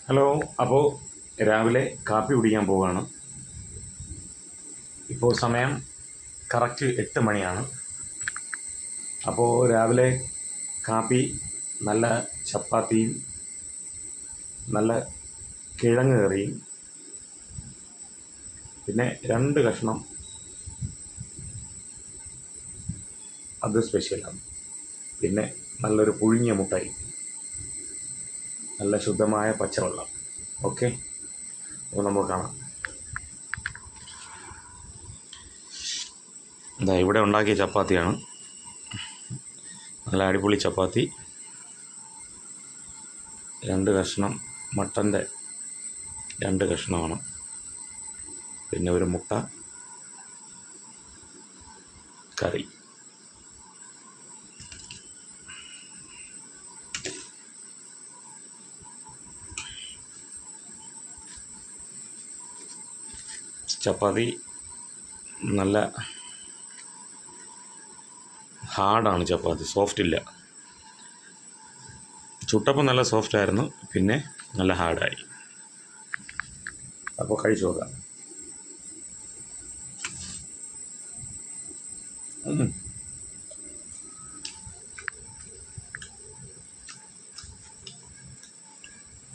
Hello. അപ്പോൾ രാവിലെ കാപ്പി കുടിക്കാൻ പോവുകയാണ്. ഇപ്പോൾ സമയം കറക്റ്റ് 8 മണിയാണ്. അപ്പോൾ രാവിലെ കാപ്പി നല്ല ചപ്പാത്തിയും നല്ല കിഴങ്ങ് കറിയും പിന്നെ 2 കഷ്ണം അത് സ്പെഷ്യലാണ്. പിന്നെ നല്ലൊരു പുഴുങ്ങിയ മുട്ടായി, നല്ല ശുദ്ധമായ പച്ചവെള്ളം. ഓക്കെ, അപ്പോൾ നമുക്ക് കാണാം. ഇതാ ഇവിടെ ഉണ്ടാക്കിയ ചപ്പാത്തിയാണ്. നല്ല അടിപൊളി ചപ്പാത്തി. 2 കഷ്ണം മട്ടൻ്റെ 2 കഷ്ണമാണ്. പിന്നെ ഒരു മുട്ട കറി. ചപ്പാത്തി നല്ല ഹാർഡാണ്. ചപ്പാത്തി സോഫ്റ്റ് ഇല്ല. ചുട്ടപ്പോൾ നല്ല സോഫ്റ്റായിരുന്നു, പിന്നെ നല്ല ഹാർഡായി. അപ്പോൾ കഴിച്ചു നോക്കാം.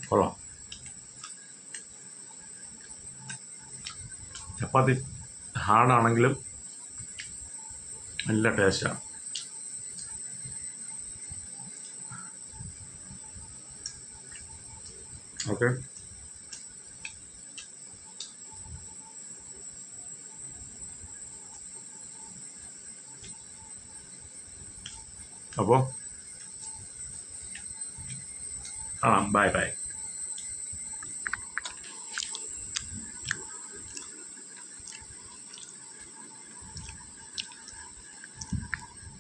കൊള്ളാം. ചപ്പാത്തി ഹാർഡാണെങ്കിലും നല്ല ടേസ്റ്റാണ്. ഓക്കെ, അപ്പോൾ കാണാം. Bye bye.